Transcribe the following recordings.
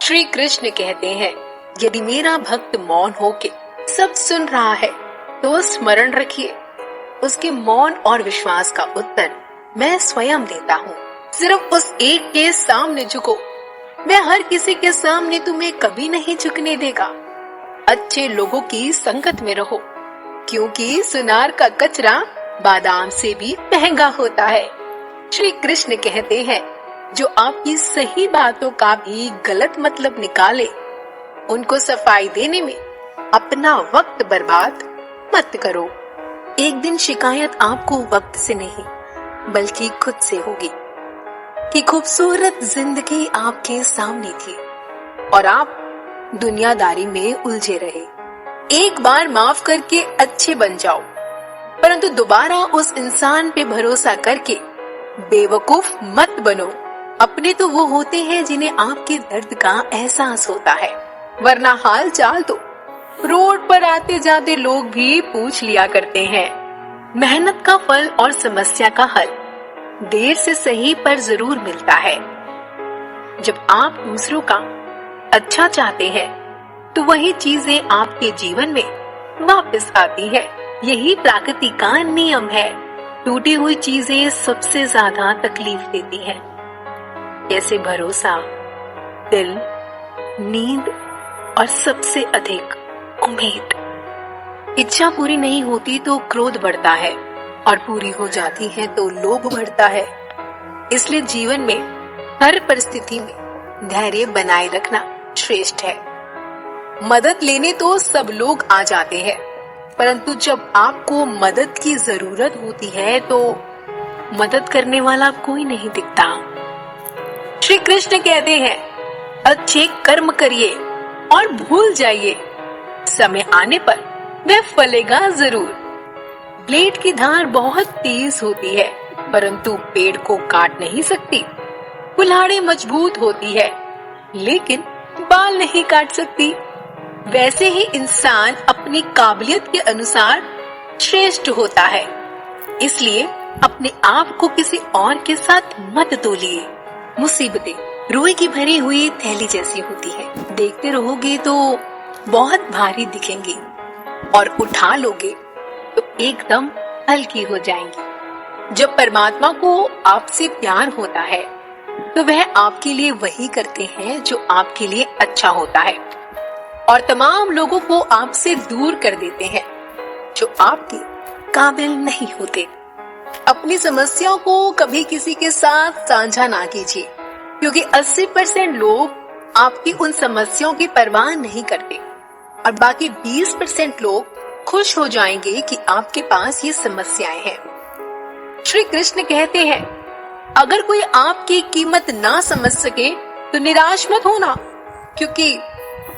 श्री कृष्ण कहते हैं, यदि मेरा भक्त मौन होके सब सुन रहा है तो स्मरण रखिए, उसके मौन और विश्वास का उत्तर मैं स्वयं देता हूँ। सिर्फ उस एक के सामने झुको, मैं हर किसी के सामने तुम्हें कभी नहीं झुकने देगा। अच्छे लोगों की संगत में रहो, क्योंकि सुनार का कचरा बादाम से भी महंगा होता है। श्री कृष्ण कहते हैं, जो आपकी सही बातों का भी गलत मतलब निकाले, उनको सफाई देने में अपना वक्त बर्बाद मत करो। एक दिन शिकायत आपको वक्त से नहीं बल्कि खुद से होगी कि खूबसूरत जिंदगी आपके सामने थी और आप दुनियादारी में उलझे रहे। एक बार माफ करके अच्छे बन जाओ, परंतु दोबारा उस इंसान पे भरोसा करके बेवकूफ मत बनो। अपने तो वो होते हैं जिन्हें आपके दर्द का एहसास होता है, वरना हाल चाल तो रोड पर आते जाते लोग भी पूछ लिया करते हैं। मेहनत का फल और समस्या का हल देर से सही पर जरूर मिलता है। जब आप दूसरों का अच्छा चाहते हैं तो वही चीजें आपके जीवन में वापस आती है। यही प्रकृति का नियम है। टूटी हुई चीजें सबसे ज्यादा तकलीफ देती हैं, जैसे भरोसा, दिल, नींद और सबसे अधिक उम्मीद। इच्छा पूरी नहीं होती तो क्रोध बढ़ता है और पूरी हो जाती है तो लोभ बढ़ता है। इसलिए जीवन में हर परिस्थिति में धैर्य बनाए रखना श्रेष्ठ है। मदद लेने तो सब लोग आ जाते हैं, परंतु जब आपको मदद की जरूरत होती है तो मदद करने वाला कोई नहीं दिखता। श्री कृष्ण कहते हैं, अच्छे कर्म करिए और भूल जाइए, समय आने पर वह फलेगा जरूर। ब्लेड की धार बहुत तेज होती है, परंतु पेड़ को काट नहीं सकती। कुल्हाड़ी मजबूत होती है, लेकिन बाल नहीं काट सकती। वैसे ही इंसान अपनी काबिलियत के अनुसार श्रेष्ठ होता है। इसलिए अपने आप को किसी और के साथ मत तोलिए। मुसीबतें रुई की भरी हुई थैली जैसी होती है, देखते रहोगे तो बहुत भारी दिखेंगी और उठा लोगे तो एकदम हल्की हो जाएंगी। जब परमात्मा को आपसे प्यार होता है तो वह आपके लिए वही करते हैं जो आपके लिए अच्छा होता है, और तमाम लोगों को आपसे दूर कर देते हैं जो आपके काबिल नहीं होते। अपनी समस्याओं को कभी किसी के साथ साझा ना कीजिए, क्योंकि 80% लोग आपकी उन समस्याओं की परवाह नहीं करते और बाकी 20% लोग खुश हो जाएंगे कि आपके पास ये समस्याएं हैं। श्री कृष्ण कहते हैं, अगर कोई आपकी कीमत ना समझ सके तो निराश मत होना, क्योंकि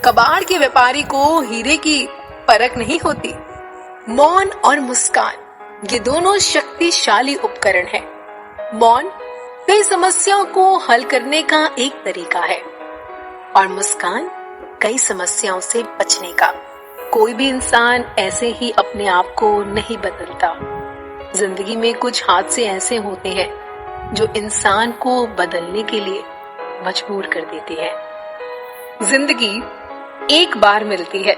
कबाड़ के व्यापारी को हीरे की परख नहीं होती। मौन और मुस्कान ये दोनों शक्तिशाली उपकरण हैं। मौन कई समस्याओं को हल करने का एक तरीका है और मुस्कान कई समस्याओं से बचने का। कोई भी इंसान ऐसे ही अपने आप को नहीं बदलता। जिंदगी में कुछ हादसे ऐसे होते हैं जो इंसान को बदलने के लिए मजबूर कर देते हैं। जिंदगी एक बार मिलती है,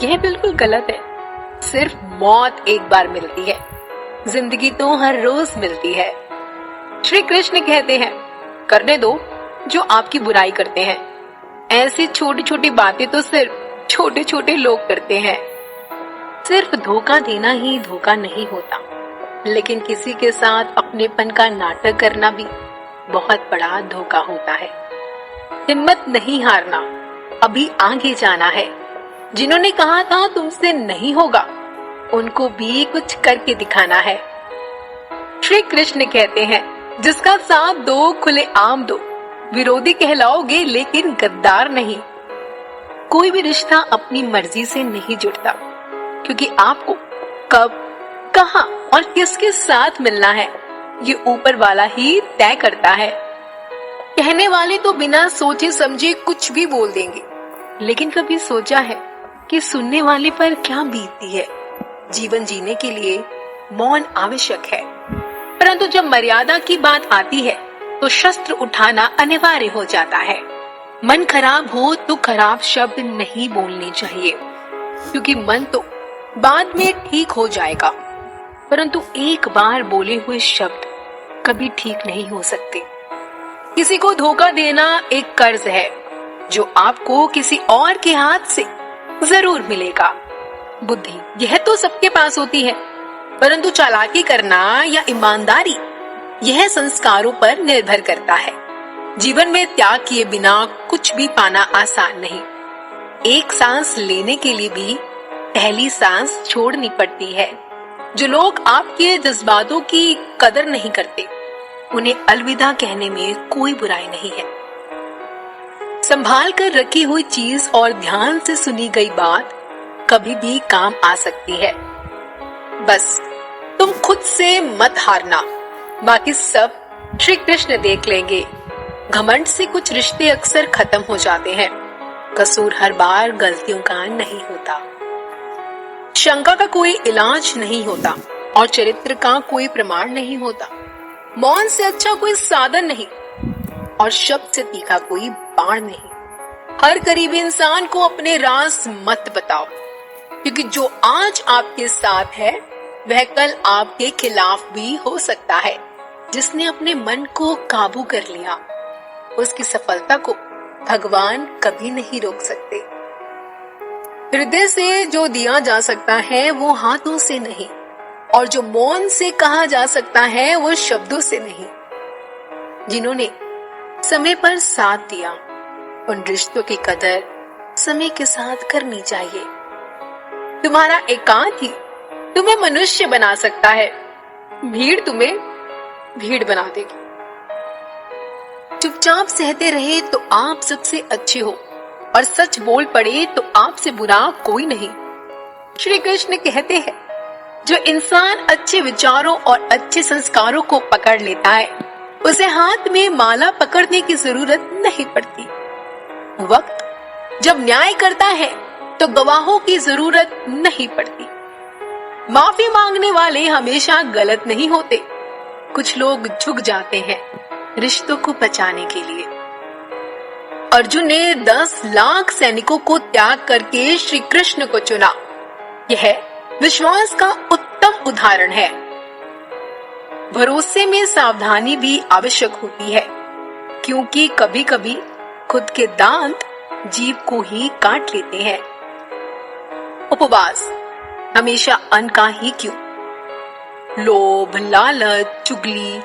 यह बिल्कुल गलत है। सिर्फ मौत एक बार मिलती है, जिंदगी तो हर रोज मिलती है। श्री कृष्ण कहते हैं, करने दो जो आपकी बुराई करते हैं। ऐसी छोटी छोटी बातें तो सिर्फ छोटे छोटे लोग करते हैं। सिर्फ धोखा देना ही धोखा नहीं होता, लेकिन किसी के साथ अपनेपन का नाटक करना भी बहुत बड़ा धोखा होता है। हिम्मत नहीं हारना, अभी आगे जाना है। जिन्होंने कहा था तुमसे नहीं होगा, उनको भी कुछ करके दिखाना है। श्री कृष्ण कहते हैं, जिसका साथ दो खुले आम दो, विरोधी कहलाओगे लेकिन गद्दार नहीं। कोई भी रिश्ता अपनी मर्जी से नहीं जुड़ता, क्योंकि आपको कब, कहां और किसके साथ मिलना है ये ऊपर वाला ही तय करता है। कहने वाले तो बिना सोचे समझे कुछ भी बोल देंगे, लेकिन कभी सोचा है कि सुनने वाले पर क्या बीतती है। जीवन जीने के लिए मौन आवश्यक है, परंतु जब मर्यादा की बात आती है तो शस्त्र उठाना अनिवार्य हो जाता है। मन खराब हो तो खराब शब्द नहीं बोलने चाहिए, क्योंकि मन तो बाद में ठीक हो जाएगा, परंतु एक बार बोले हुए शब्द कभी ठीक नहीं हो सकते। किसी को धोखा देना एक कर्ज है जो आपको किसी और के हाथ से जरूर मिलेगा। बुद्धि यह तो सबके पास होती है, परंतु चालाकी करना या ईमानदारी यह संस्कारों पर निर्भर करता है। जीवन में त्याग किए बिना कुछ भी पाना आसान नहीं। एक सांस लेने के लिए भी पहली सांस छोड़नी पड़ती है। जो लोग आपके जज्बातों की कदर नहीं करते, उन्हें अलविदा कहने में कोई बुराई नहीं है। संभाल कर रखी हुई चीज और ध्यान से सुनी गई बात कभी भी काम आ सकती है। बस तुम खुद से मत हारना, बाकी सब श्री कृष्ण देख लेंगे। घमंड से कुछ रिश्ते अक्सर खत्म हो जाते हैं। कसूर हर बार गलतियों का नहीं होता। शंका का कोई इलाज नहीं होता और चरित्र का कोई प्रमाण नहीं होता। मौन से अच्छा कोई साधन नहीं और शब्द से तीखा कोई बाण नहीं। हर करीबी इंसान को अपने राज मत बताओ, क्योंकि जो आज आपके साथ है वह कल आपके खिलाफ भी हो सकता है। जिसने अपने मन को काबू कर लिया, उसकी सफलता को भगवान कभी नहीं रोक सकते। हृदय से जो दिया जा सकता है वो हाथों से नहीं, और जो मौन से कहा जा सकता है वो शब्दों से नहीं। जिन्होंने समय पर साथ दिया, उन रिश्तों की कदर समय के साथ करनी चाहिए। तुम्हारा एकांत ही तुम्हें मनुष्य बना सकता है, भीड़ तुम्हें भीड़ बना देगी। चुपचाप सहते रहे तो आप सबसे अच्छे हो, और सच बोल पड़े तो आपसे बुरा कोई नहीं। श्री कृष्ण कहते हैं, जो इंसान अच्छे विचारों और अच्छे संस्कारों को पकड़ लेता है, उसे हाथ में माला पकड़ने की जरूरत नहीं पड़ती। वक्त जब न्याय करता है तो गवाहों की जरूरत नहीं पड़ती। माफी मांगने वाले हमेशा गलत नहीं होते। कुछ लोग झुक जाते हैं रिश्तों को बचाने के लिए। अर्जुन ने 10 लाख सैनिकों को त्याग करके श्री कृष्ण को चुना। यह विश्वास का उत्तम उदाहरण है। भरोसे में सावधानी भी आवश्यक होती है, क्योंकि कभी कभी खुद के दांत जीभ को ही काट लेते हैं। उपवास हमेशा अन्न का ही क्यों, लोभ, लालच, चुगली,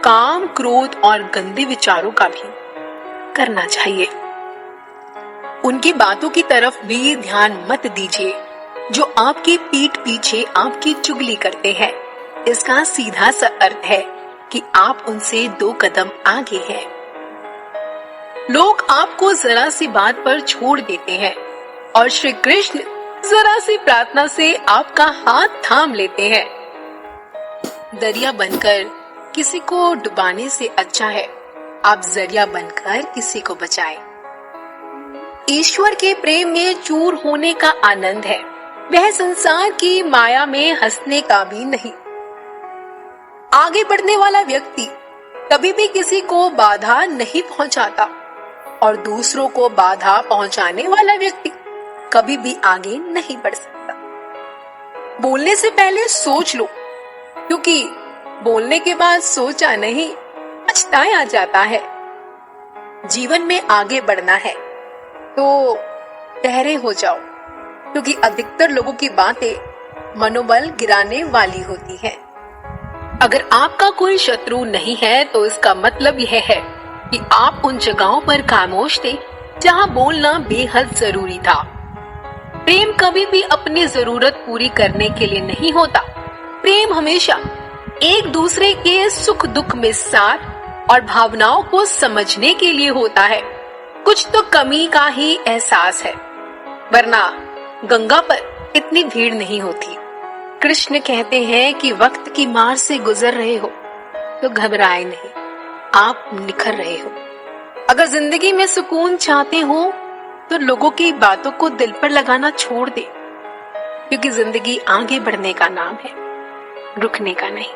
काम, क्रोध और गंदे विचारों का भी करना चाहिए। उनकी बातों की तरफ भी ध्यान मत दीजिए जो आपकी पीठ पीछे आपकी चुगली करते हैं। इसका सीधा सा अर्थ है कि आप उनसे 2 कदम आगे हैं। लोग आपको जरा सी बात पर छोड़ देते हैं और श्री कृष्ण जरा सी प्रार्थना से आपका हाथ थाम लेते हैं। दरिया बनकर किसी को डुबाने से अच्छा है आप जरिया बनकर किसी को बचाएं। ईश्वर के प्रेम में चूर होने का आनंद है, वह संसार की माया में हंसने का भी नहीं। आगे बढ़ने वाला व्यक्ति कभी भी किसी को बाधा नहीं पहुंचाता, और दूसरों को बाधा पहुंचाने वाला व्यक्ति कभी भी आगे नहीं बढ़ सकता। बोलने से पहले सोच लो, क्योंकि बोलने के बाद सोचा नहीं पछताया जाता है। जीवन में आगे बढ़ना है तो ठहरे हो जाओ, क्योंकि अधिकतर लोगों की बातें मनोबल गिराने वाली होती हैं। अगर आपका कोई शत्रु नहीं है तो इसका मतलब यह है कि आप उन जगहों पर खामोश थे जहां बोलना बेहद जरूरी था। प्रेम कभी भी अपनी जरूरत पूरी करने के लिए नहीं होता। प्रेम हमेशा एक दूसरे के सुख दुख में साथ और भावनाओं को समझने के लिए होता है। कुछ तो कमी का ही एहसास है, वरना गंगा पर इतनी भीड़ नहीं होती। कृष्ण कहते हैं कि वक्त की मार से गुजर रहे हो तो घबराए नहीं, आप निखर रहे हो। अगर जिंदगी में सुकून चाहते हो तो लोगों की बातों को दिल पर लगाना छोड़ दे, क्योंकि जिंदगी आगे बढ़ने का नाम है, रुकने का नहीं।